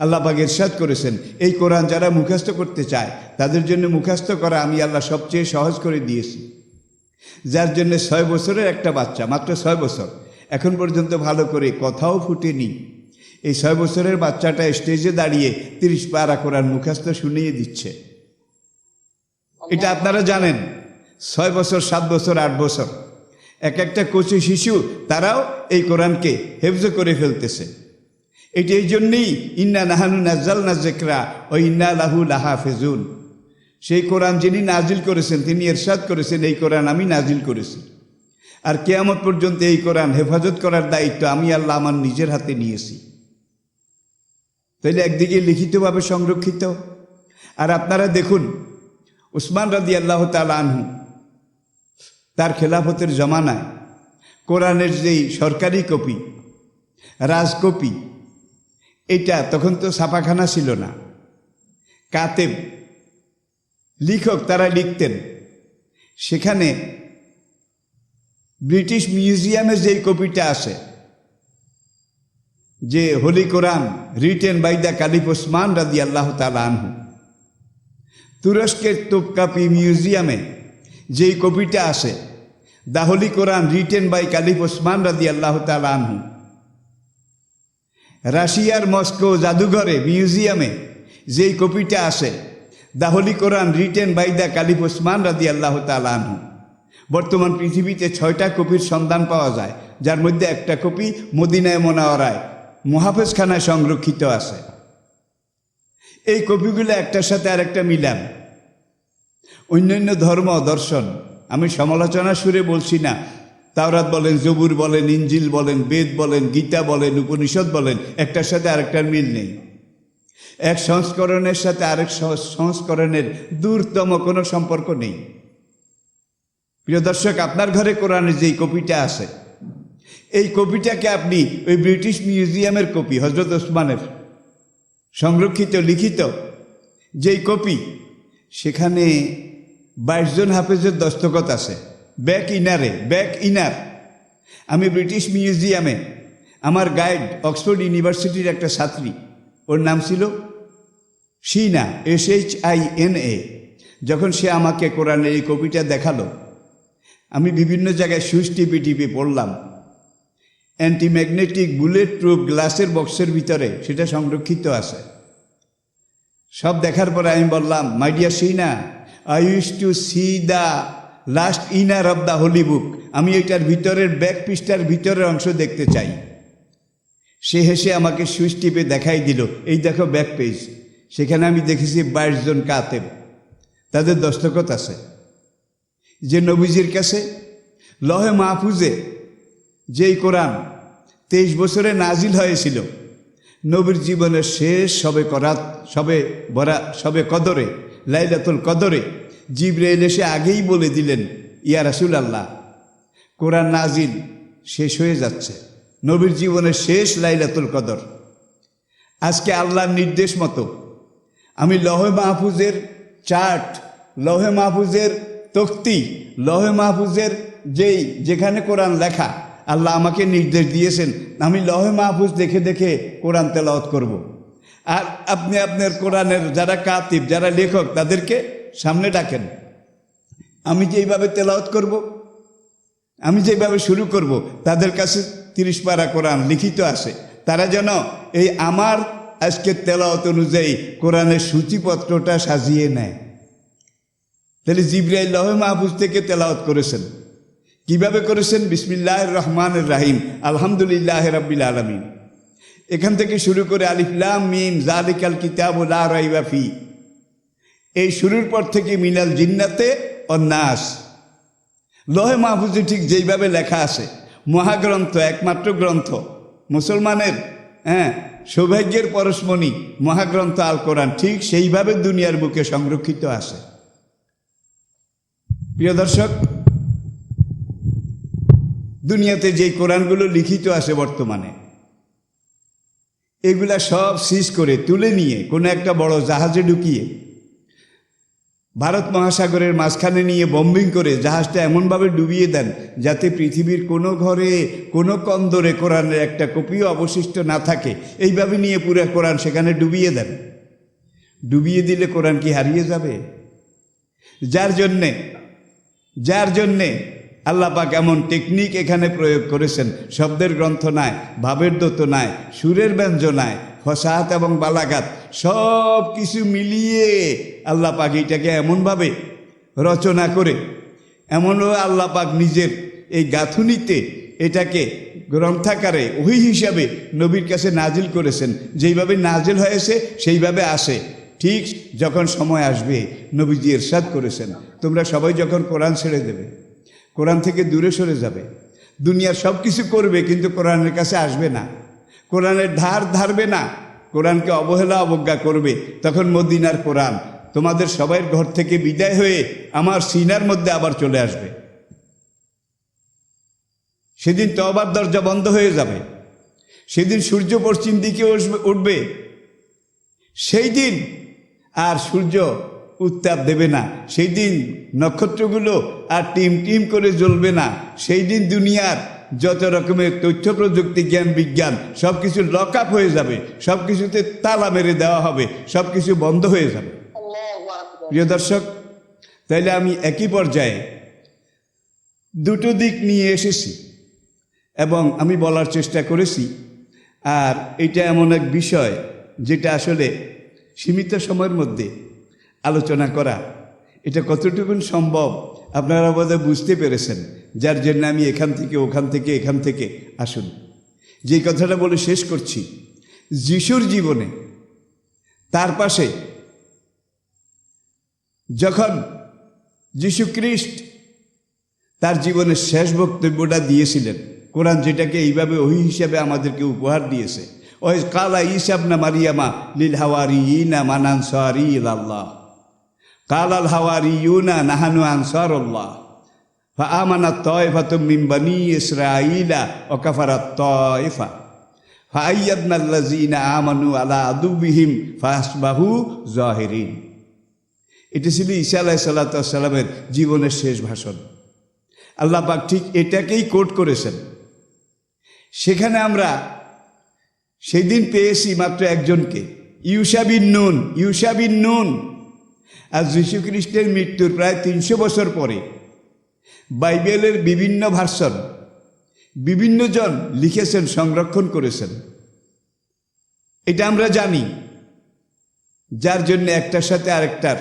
আল্লাহ পাক ইরশাদ করেছেন, এই কোরআন যারা মুখস্থ করতে চায় তাদের জন্য মুখস্থ করা আমি আল্লাহ সবচেয়ে সহজ করে দিয়েছি। যার জন্য 6 বছরের একটা বাচ্চা, মাত্র 6 বছর, এখন পর্যন্ত ভালো করে কথাও ফুটেনি, এই 6 বছরের বাচ্চাটা স্টেজে দাঁড়িয়ে 30 পারা কোরআন মুখস্থ শুনিয়ে দিচ্ছে। এটা আপনারা জানেন। 6 বছর, 7 বছর, 8 বছর এক একটা কচি শিশু, তারাও এই কোরআনকে হেফজ করে ফেলতেছে। এটি এই জন্যেই ইন্না নাহানু নাজ্জালনা যিকরা ও ইন্না লাহু লাহাফিজুন। সেই কোরআন যিনি নাজিল করেছেন তিনি ইরশাদ করেছেন, এই কোরআন আমি নাজিল করেছি, আর কিয়ামত পর্যন্ত এই কোরআন হেফাজত করার দায়িত্ব আমি আল্লাহ আমার নিজের হাতে নিয়েছি। তাইলে একদিকে লিখিতভাবে সংরক্ষিত, আর আপনারা দেখুন উসমান রাদিয়াল্লাহু তাআলা আনহু তার খেলাফতের জমানায় কোরআনের যেই সরকারি কপি, রাজকপি, এটা তখন তো ছাপাখানা ছিল না, কাতেব লিখক তারা লিখতেন। সেখানে ব্রিটিশ মিউজিয়ামের যেই কপিটা আছে, যে holy Quran written by the caliph Osman রাদিয়াল্লাহু তাআলা আনহু, তুরস্কের তোপকাপি মিউজিয়ামে যেই কপিটা আছে, the holy Quran written by caliph Osman রাদিয়াল্লাহু তাআলা আনহু, রাশিয়ার মস্কো জাদুঘরে মিউজিয়ামে যেই কপিটা আছে, the holy Quran written by the caliph Osman রাদিয়াল্লাহু তাআলা আনহু, বর্তমান পৃথিবীতে 6টা কপির সন্ধান পাওয়া যায়, যার মধ্যে একটা কপি মদিনায়ে মুনাওয়ারায় মুহাফেজখানায় সংরক্ষিত আছে। এই কপিগুলো একটার সাথে আরেকটা মিলান। অন্যান্য ধর্ম দর্শন আমি সমালোচনা সুরে বলছি না, তাওরাত বলেন, জবুর বলেন, ইঞ্জিল বলেন, বেদ বলেন, গীতা বলেন, উপনিষদ বলেন, একটার সাথে আরেকটার মিল নেই। এক সংস্করণের সাথে আরেক সংস্করণের দূরতম কোনো সম্পর্ক নেই। প্রিয় দর্শক, আপনার ঘরে কোরআনের যেই কপিটা আছে, এই কপিটাকে আপনি ওই ব্রিটিশ মিউজিয়ামের কপি হজরত ওসমানের, সংরক্ষিত লিখিত যেই কপি, সেখানে 22 জন হাফেজের দস্তখত আছে ব্যাক ইনার। আমি ব্রিটিশ মিউজিয়ামে আমার গাইড অক্সফোর্ড ইউনিভার্সিটির একটা ছাত্রী, ওর নাম ছিল শিনা, SHINA। যখন সে আমাকে কোরআনের এই কপিটা দেখালো, আমি বিভিন্ন জায়গায় সুইচ টিপে পড়লাম। অ্যান্টিম্যাগনেটিক বুলেট প্রুফ গ্লাসের বক্সের ভিতরে সেটা সংরক্ষিত আছে। সব দেখার পরে আমি বললাম, my dear Sheena, I use to see the last inner of the holy book. আমি এটার ভিতরের ব্যাক পৃষ্ঠার ভিতরের অংশ দেখতে চাই। সে হেসে আমাকে সুইচ টিপে দেখাই দিল, এই দেখো ব্যাক পেজ। সেখানে আমি দেখেছি 22 জন কাতেব, তাদের দস্তখত আছে। যে নবীজির কাছে লহে মাহফুজে যেই কোরআন 23 বছরে নাজিল হয়েছিল, নবীর জীবনের শেষ সবে কদরে, লাইলাতুল কদরে জিবরাইল এসে আগেই বলে দিলেন, ইয়া রাসূলুল্লাহ, কোরআন নাজিল শেষ হয়ে যাচ্ছে, নবীর জীবনের শেষ লাইলাতুল কদর। আজকে আল্লাহর নির্দেশ মতো আমি লহে মাহফুজের চার্ট, লহে মাহফুজের তক্তি, লহে মাহফুজের যেখানে কোরআন লেখা, আল্লাহ আমাকে নির্দেশ দিয়েছেন আমি লহে মাহফুজ দেখে দেখে কোরআন তেলাওয়াত করব। আর আপনি আপনার কোরআনের যারা কাতিব, যারা লেখক, তাদেরকে সামনে ডাকেন। আমি যেইভাবে তেলাওয়াত করব, আমি যেভাবে শুরু করব, তাদের কাছে 30 পারা কোরআন লিখিত আছে। তারা যেন এই আমার আজকের তেলাওয়াত অনুযায়ী কোরআনের সূচিপত্রটা সাজিয়ে নেয়। তাহলে জিবরাইল লহে মাহফুজ থেকে তেলাওয়াত করেছেন। কিভাবে করেছেন? বিসমিল্লাহির রহমানির রহিম, আলহামদুলিল্লাহি রাব্বিল আলামিন। এখান থেকে শুরু করে আলিফ লাম মিম যালিকাল কিতাবু লা রাইবা ফি, এই শুরুর পর থেকে মিনাল জিন্নাতে ওয়ান নাস। লহে মাহফুজে ঠিক যেইভাবে লেখা আছে, মহাগ্রন্থ, একমাত্র গ্রন্থ, মুসলমানের সৌভাগ্যের পরশমণি মহাগ্রন্থ আল কোরআন, ঠিক সেইভাবে দুনিয়ার বুকে সংরক্ষিত আছে। প্রিয় দর্শক, দুনিয়াতে যেই কোরআনগুলো লিখিত আছে বর্তমানে, এগুলা সব সিজ করে তুলে নিয়ে কোনো একটা বড় জাহাজে ঢুকিয়ে ভারত মহাসাগরের মাঝখানে নিয়ে বম্বিং করে জাহাজটা এমনভাবে ডুবিয়ে দেন যাতে পৃথিবীর কোনো ঘরে, কোনো কন্দরে কোরআনের একটা কপিও অবশিষ্ট না থাকে। এইভাবে নিয়ে পুরো কোরআন সেখানে ডুবিয়ে দেন। ডুবিয়ে দিলে কোরআন কি হারিয়ে যাবে? যার জন্যে আল্লাহ পাক এমন টেকনিক এখানে প্রয়োগ করেছেন। শব্দের গ্রন্থ নাই, ভাবের দোত নাই, সুরের ব্যঞ্জনায়, ফসাহাত এবং বালাগাত সব কিছু মিলিয়ে আল্লাহ পাক এটাকে এমনভাবে রচনা করে, এমনভাবে আল্লাহ পাক নিজের এই গাঁথুনিতে এটাকে গ্রন্থাকারে ওহী হিসাবে নবীর কাছে নাজিল করেছেন। যেইভাবে নাজিল হয়েছে সেইভাবে আসে। ঠিক যখন সময় আসবে, নবীজি ইরশাদ করেছেন, তোমরা সবাই যখন কোরআন ছেড়ে দেবে, কোরআন থেকে দূরে সরে যাবে, দুনিয়ার সব কিছু করবে কিন্তু কোরআনের কাছে আসবে না, কোরআনের ধার ধারবে না, কোরআনকে অবহেলা অবজ্ঞা করবে, তখন মদিনার কোরআন তোমাদের সবাইয়ের ঘর থেকে বিদায় হয়ে আমার সিনার মধ্যে আবার চলে আসবে। সেদিন তওবার দরজা বন্ধ হয়ে যাবে, সেদিন সূর্য পশ্চিম দিকে উঠবে, সেই দিন আর সূর্য উত্তাপ দেবে না, সেই দিন নক্ষত্রগুলো আর টিম টিম করে জ্বলবে না, সেই দিন দুনিয়ার যত রকমের তথ্য প্রযুক্তি, জ্ঞান, বিজ্ঞান সব কিছু লক আপ হয়ে যাবে, সব কিছুতে তালা মেরে দেওয়া হবে, সব কিছু বন্ধ হয়ে যাবে। প্রিয় দর্শক, তাইলে আমি একই পর্যায়ে দুটো দিক নিয়ে এসেছি এবং আমি বলার চেষ্টা করেছি। আর এটা এমন এক বিষয় যেটা আসলে সীমিত সময়ের মধ্যে আলোচনা করা, এটা কতটুকু সম্ভব আপনারা বোধহয় বুঝতে পেরেছেন। যার জন্য আমি এখান থেকে আসুন, যে কথাটা বলে শেষ করছি। যিশুর জীবনে তার পাশে যখন যিশু খ্রিস্ট তার জীবনের শেষ বক্তব্যটা দিয়েছিলেন, কোরআন যেটাকে এইভাবে ওহী হিসাবে আমাদেরকে উপহার দিয়েছে, ওই কালা ঈসা ইবনে মারিয়ামা লিল হাওয়ারিয়িনা মান আনসারি ইলাল্লাহ কালাল হাওয়ারিয়ুনা নাহানু আনসারুল্লাহ ফাআমানাত তায়ফাতুম মিন বানি ইসরাঈলা ওয়া কাফারাত তায়ফা ফাআইয়াদনাল্লাযীনা আমানু আলা আদুবিহিম ফাসবাহু জাহিরিন। এটা ছিল ঈসা আলাইহিস সালাতু ওয়াস সালামের জীবনের শেষ ভাষণ। আল্লাহ পাক ঠিক এটাকেই কোট করেছেন। সেখানে আমরা সেই দিন পেয়েছি মাত্র একজনকে, ইউশা বিন নুন। আর যীশু খ্রিস্টের মৃত্যুর প্রায় 300 বছর পরে বাইবেলের বিভিন্ন ভার্সন বিভিন্ন জন লিখেছেন, সংরক্ষণ করেছেন। এটা আমরা জানি, যার জন্য একটার সাথে আরেকটার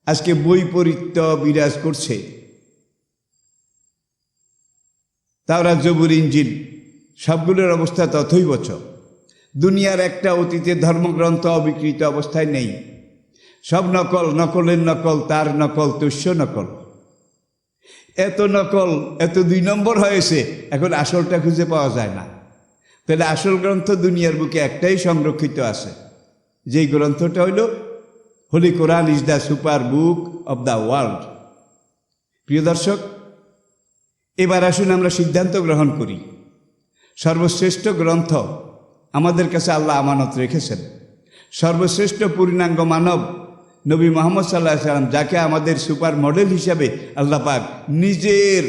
আজকে বৈপরীত্য বিরাজ করছে। তাওরাত, জবুর, ইনজিল সবগুলোর অবস্থা তথৈবচ। দুনিয়ার একটা অতীতের ধর্মগ্রন্থ অবিকৃত অবস্থায় নেই। সব নকল, নকলের নকল, তার নকল, তুষ্য নকল। এত নকল, এত 2 নম্বর হয়েছে, এখন আসলটা খুঁজে পাওয়া যায় না। তাহলে আসল গ্রন্থ দুনিয়ার বুকে একটাই সংরক্ষিত আছে, যেই গ্রন্থটা হইল holy Quran is the super book of the world. প্রিয় দর্শক, এবার আসুন আমরা সিদ্ধান্ত গ্রহণ করি। সর্বশ্রেষ্ঠ গ্রন্থ আমাদের কাছে আল্লাহ আমানত রেখেছেন। সর্বশ্রেষ্ঠ পূর্ণাঙ্গ মানব নবী মুহাম্মদ সাল্লাল্লাহু আলাইহি সাল্লাম, যাকে আমাদের সুপার মডেল হিসাবে আল্লাহ পাক নিজের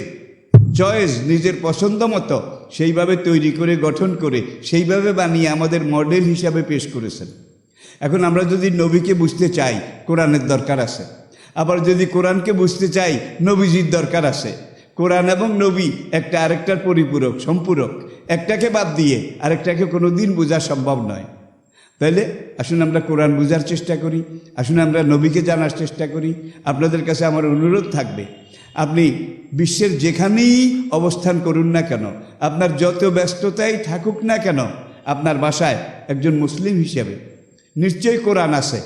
চয়েস, নিজের পছন্দ মতো সেইভাবে তৈরি করে, গঠন করে, সেইভাবে বানিয়ে আমাদের মডেল হিসাবে পেশ করেছেন। এখন আমরা যদি নবীকে বুঝতে চাই, কোরআনের দরকার আছে। আবার যদি কোরআনকে বুঝতে চাই, নবীজির দরকার আছে। কোরআন এবং নবী একটা আরেকটার পরিপূরক, সম্পূরক। একটাকে বাদ দিয়ে আরেকটাকে কোনো দিন বোঝা সম্ভব নয়। তাইলে আসুন আমরা কোরআন বোঝার চেষ্টা করি, আসুন আমরা নবীকে জানার চেষ্টা করি। আপনাদের কাছে আমার অনুরোধ থাকবে, আপনি বিশ্বের যেখানেই অবস্থান করুন না কেন, আপনার যত ব্যস্ততাই থাকুক না কেন, আপনার বাসায় একজন মুসলিম হিসেবে নিশ্চয়ই কোরআন আছে।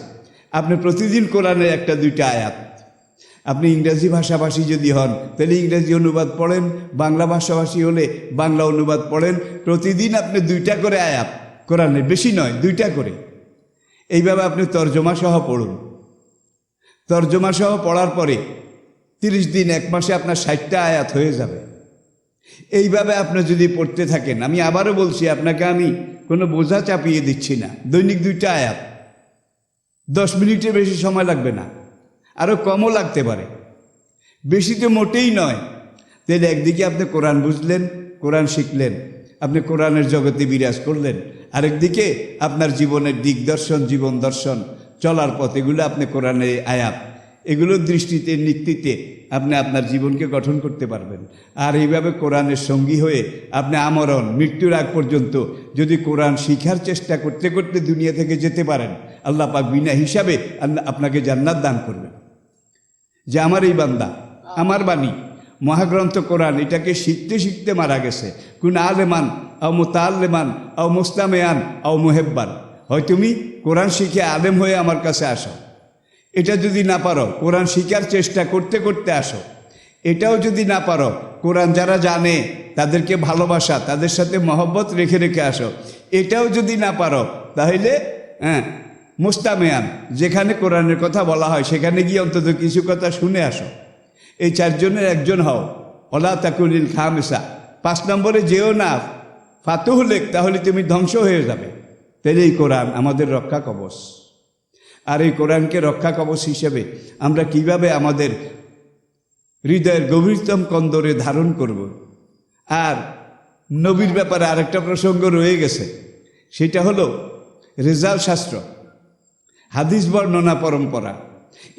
আপনি প্রতিদিন কোরআনের 1-2টা আয়াত, আপনি ইংরেজি ভাষাভাষী যদি হন তাহলে ইংরেজি অনুবাদ পড়েন, বাংলা ভাষাভাষী হলে বাংলা অনুবাদ পড়েন। প্রতিদিন আপনি 2টা করে আয়াত কোরআনের, বেশি নয়, 2টা করে। এইভাবে আপনি তর্জমা সহ পড়ুন। তর্জমা সহ পড়ার পরে 30 দিন, 1 মাসে আপনার 60টা আয়াত হয়ে যাবে। এইভাবে আপনি যদি পড়তে থাকেন, আমি আবারও বলছি, আপনাকে আমি কোনো বোঝা চাপিয়ে দিচ্ছি না। দৈনিক 2টা আয়াত, 10 মিনিটের বেশি সময় লাগবে না, আরও কমও লাগতে পারে, বেশি তো মোটেই নয়। তাহলে একদিকে আপনি কোরআন বুঝলেন, কোরআন শিখলেন, আপনি কোরআনের জগতে বিরাজ করলেন। আরেকদিকে আপনার জীবনের দিগদর্শন, জীবন দর্শন, চলার পথ, এগুলো আপনি কোরআনের আয়াত, এগুলোর দৃষ্টিতে, নীতিতে আপনি আপনার জীবনকে গঠন করতে পারবেন। আর এইভাবে কোরআনের সঙ্গী হয়ে আপনি আমরণ, মৃত্যুর আগ পর্যন্ত যদি কোরআন শিখার চেষ্টা করতে করতে দুনিয়া থেকে যেতে পারেন, আল্লাহ পাক বিনা হিসাবে আপনাকে জান্নাত দান করবেন। যে আমার এই বান্দা, আমার বাণী, মহাগ্রন্থ কোরআন, এটাকে শিখতে শিখতে মারা গেছে। কোন আলেমান আও মুতাআল্লিমান আও মুস্তামিয়ান আও মুহিব্বান। হয় তুমি কোরআন শিখে আলেম হয়ে আমার কাছে আসো, এটা যদি না পারো কোরআন শিখার চেষ্টা করতে করতে আসো। এটাও যদি না পারো, কোরআন যারা জানে তাদেরকে ভালোবাসা, তাদের সাথে মহব্বত রেখে রেখে আসো। এটাও যদি না পারো, তাহলে মুস্তামিয়ান, যেখানে কোরআনের কথা বলা হয় সেখানে গিয়ে অন্তত কিছু কথা শুনে আসো। এই 4 জনের একজন হও। ওলা তাকুনিল খামেসা, 5 নম্বরে যেও না ফাতুহলেক, তাহলে তুমি ধ্বংস হয়ে যাবে। তাহলে এই কোরআন আমাদের রক্ষা কবচ। আর এই কোরআনকে রক্ষা কবচ হিসেবে আমরা কিভাবে আমাদের হৃদয়ের গভীরতম কন্দরে ধারণ করব। আর নবীর ব্যাপারে আরেকটা প্রসঙ্গ রয়ে গেছে, সেটা হলো রেজাল শাস্ত্র, হাদিস বর্ণনা পরম্পরা।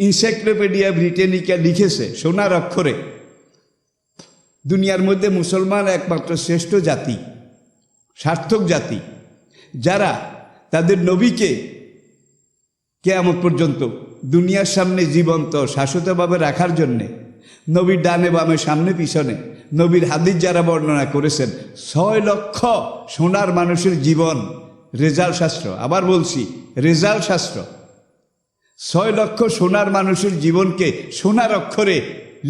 ইনসাইক্লোপিডিয়া ব্রিটানিকা লিখেছে সোনার অক্ষরে, দুনিয়ার মধ্যে মুসলমান একমাত্র শ্রেষ্ঠ জাতি, সার্থক জাতি, যারা তাদের নবীকে কিয়ামত পর্যন্ত দুনিয়ার সামনে জীবন্ত শাশ্বতভাবে রাখার জন্যে নবীর ডানে বামে সামনে পিছনে নবীর হাদিস যারা বর্ণনা করেছেন, 6 লক্ষ সোনার মানুষের জীবন রেজাল শাস্ত্র, আবার বলছি রেজাল শাস্ত্র, 6 লক্ষ সোনার মানুষের জীবনকে সোনার অক্ষরে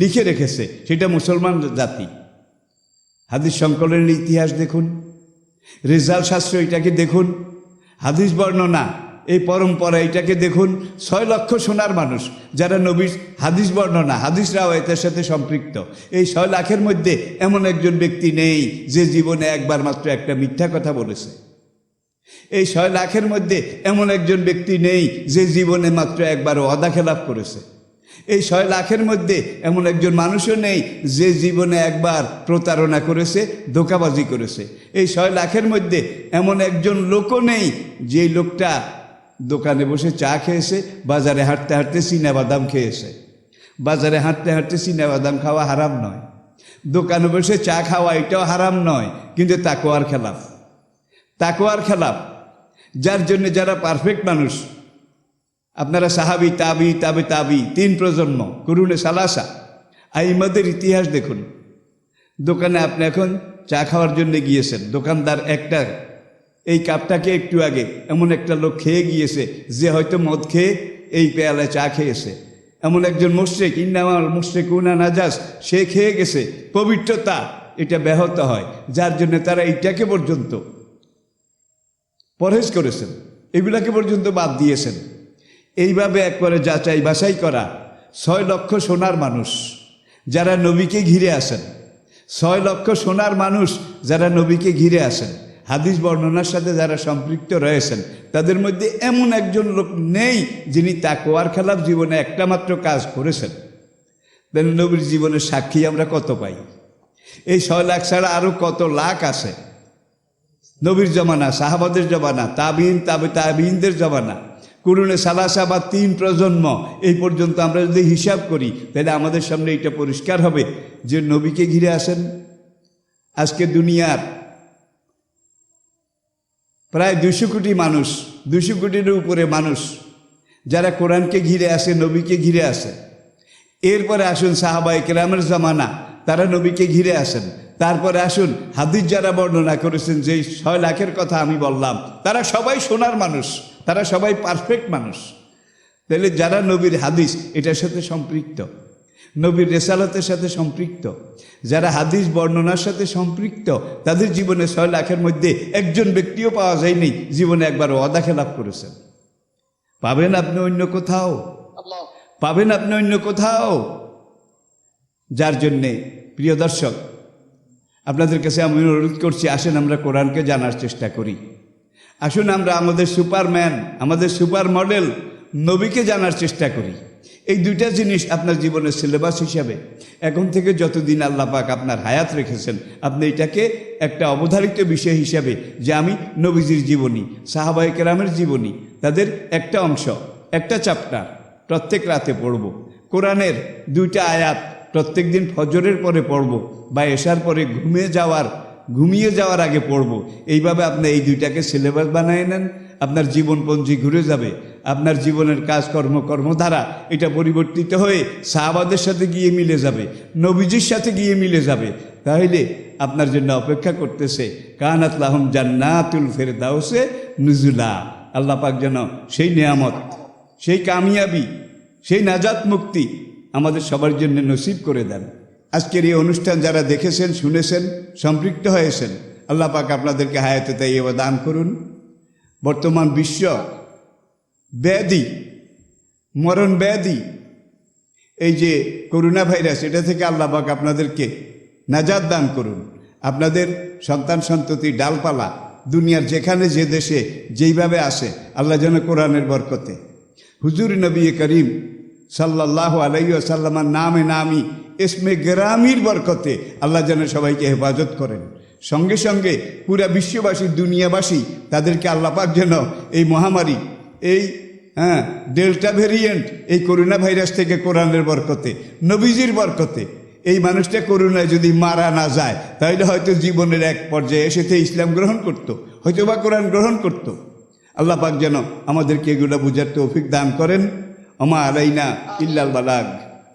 লিখে রেখেছে। সেটা মুসলমান জাতি। হাদিস সংকলনের ইতিহাস দেখুন, রেজাল শাস্ত্র এটাকে দেখুন, হাদিস বর্ণনা এই পরম্পরা এটাকে দেখুন। 6 লক্ষ সোনার মানুষ যারা নবীর হাদিস বর্ণনা, হাদিস রাওয়ায়াতের সাথে সম্পৃক্ত। এই 6 লাখের মধ্যে এমন একজন ব্যক্তি নেই যে জীবনে একবার মাত্র একটা মিথ্যা কথা বলেছে। এই 6 লাখের মধ্যে এমন একজন ব্যক্তি নেই যে জীবনে মাত্র একবার ওয়াদা খেলাপ করেছে। এই 6 লাখের মধ্যে এমন একজন মানুষও নেই যে জীবনে একবার প্রতারণা করেছে, ধোঁকাবাজি করেছে। এই 6 লাখের মধ্যে এমন একজন লোকও নেই যে লোকটা দোকানে বসে চা খেয়েছে, বাজারে হাঁটতে হাঁটতে চীনাবাদাম খেয়েছে। বাজারে হাঁটতে হাঁটতে চীনাবাদাম খাওয়া হারাম নয়, দোকানে বসে চা খাওয়া এটাও হারাম নয়, কিন্তু তাকওয়ার খেলাফ। তাকওয়ার খেলাফ, যার জন্য যারা পারফেক্ট মানুষ, আপনারা সাহাবি, তাবি, তাবে তাবি, 3 প্রজন্ম, কুরুনে সালাসা, আইমাদের ইতিহাস দেখুন। দোকানে আপনি এখন চা খাওয়ার জন্য গিয়েছেন, দোকানদার একটা এই কাপটাকে একটু আগে এমন একটা লোক খেয়ে গিয়েছে যে হয়তো মদ খেয়ে এই পেয়ালায় চা খেয়েছে। এমন একজন মুশরিক, ইন্নামাল মুশরিকুনা নাজাস, সে খেয়ে গেছে, পবিত্রতা এটা ব্যাহত হয়, যার জন্য তারা এইটাকে পর্যন্ত পরহেজ করেছেন, এগুলাকে পর্যন্ত বাদ দিয়েছেন। এইভাবে একবারে যাচাই বাছাই করা 6 লক্ষ সোনার মানুষ যারা নবীকে ঘিরে আসেন, 6 লক্ষ সোনার মানুষ যারা নবীকে ঘিরে আসেন, হাদিস বর্ণনার সাথে যারা সম্পৃক্ত রয়েছেন, তাদের মধ্যে এমন একজন লোক নেই যিনি তাকওয়ার খেলাফ জীবনে একটা মাত্র কাজ করেছেন। তাহলে নবীর জীবনের সাক্ষী আমরা কত পাই? এই 6 লাখ ছাড়া আরও কত লাখ আছে। নবীর জমানা, সাহাবাদের জমানা, তাবিন, তাবে তাবিনদের জমানা, কুরুনে সালাসা বা 3 প্রজন্ম, এই পর্যন্ত আমরা যদি হিসাব করি তাহলে আমাদের সামনে এটা পরিষ্কার হবে যে নবীকে ঘিরে আসেন। আজকে দুনিয়ার প্রায় 200 কোটি মানুষ, 200 কোটির উপরে মানুষ যারা কোরআনকে ঘিরে আসে, নবীকে ঘিরে আসে। এরপরে আসুন সাহাবায়ে কেরামের জামানা, তারা নবীকে ঘিরে আসেন। তারপরে আসুন হাদিস যারা বর্ণনা করেছেন, যেই 6 লাখের কথা আমি বললাম, তারা সবাই সোনার মানুষ, তারা সবাই পারফেক্ট মানুষ। তাহলে যারা নবীর হাদিস এটার সাথে সম্পৃক্ত, নবীর রেসালতের সাথে সম্পৃক্ত, যারা হাদিস বর্ণনার সাথে সম্পৃক্ত, তাদের জীবনে 6 লাখের মধ্যে একজন ব্যক্তিও পাওয়া যায়নি জীবনে একবার ওয়াদা খেলাপ করেছেন। পাবেন আপনি অন্য কোথাও, পাবেন আপনি অন্য কোথাও। যার জন্যে প্রিয় দর্শক, আপনাদের কাছে আমি অনুরোধ করছি, আসেন আমরা কোরআনকে জানার চেষ্টা করি। আসুন আমরা আমাদের সুপারম্যান, আমাদের সুপার মডেল নবীকে জানার চেষ্টা করি। এই 2টা জিনিস আপনার জীবনের সিলেবাস হিসাবে এখন থেকে যতদিন আল্লাহ পাক আপনার হায়াত রেখেছেন, আপনি এটাকে একটা অবধারিত বিষয় হিসাবে, যে আমি নবীজির জীবনী, সাহাবায়ে কেরামের জীবনী, তাদের একটা অংশ, একটা চ্যাপ্টার প্রত্যেক রাতে পড়ব। কোরআনের 2টা আয়াত প্রত্যেক দিন ফজরের পরে পড়ব, বা এশার পরে ঘুমিয়ে যাওয়ার আগে পড়ব। এইভাবে আপনি এই 2টাকে সিলেবাস বানিয়ে নেন, আপনার জীবনপঞ্জি ঘুরে যাবে। আপনার জীবনের কাজকর্ম, কর্মধারা এটা পরিবর্তিত হয়ে সাহাবাদের সাথে গিয়ে মিলে যাবে, নবীজির সাথে গিয়ে মিলে যাবে। তাহলে আপনার জন্য অপেক্ষা করতেছে কানাত লাহুম জান্নাতুল ফেরদাউসে নুজুলা। আল্লাহ পাক যেন সেই নেয়ামত, সেই কামিয়াবি, সেই নাজাত মুক্তি আমাদের সবার জন্য নসিব করে দেন। আজকের এই অনুষ্ঠান যারা দেখেছেন, শুনেছেন, সম্পৃক্ত হয়েছেন, আল্লাহ পাক আপনাদেরকে হায়াতে তাইয়্যিবা দান করুন। বর্তমান বিশ্ব ব্যাধি, মরণ ব্যাধি, এই যে করোনা ভাইরাস, এটা থেকে আল্লাহ পাক আপনাদেরকে নাজাত দান করুন। আপনাদের সন্তান সন্ততি, ডালপালা দুনিয়ার যেখানে যে দেশে যেইভাবে আসে, আল্লাহ যেন কোরআনের বরকতে, হুজুর নবী করিম সাল্লাল্লাহু আলাইহি ওয়াসাল্লামের নামে নামি ইসমে গেরামির বরকতে আল্লাহ যেন সবাইকে হেফাজত করেন। সঙ্গে সঙ্গে পুরা বিশ্ববাসী, দুনিয়াবাসী, তাদেরকে আল্লাহ পাক যেন এই মহামারী, এই ডেল্টা ভেরিয়েন্ট, এই করোনা ভাইরাস থেকে কোরআনের বরকতে, নবীজির বরকতে, এই মানুষটা করোনায় যদি মারা না যায়, তাহলে হয়তো জীবনের এক পর্যায়ে এসেতে ইসলাম গ্রহণ করত, হয়তো বা কোরআন গ্রহণ করত। আল্লাহ পাক যেন আমাদেরকে এগুলো বুঝার তৌফিক দান করেন। ওমা আলাইনা ইল্লাল বালাগ।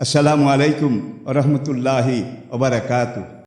আসসালামু আলাইকুম ওয়া রাহমাতুল্লাহি ওয়া বারাকাতুহু।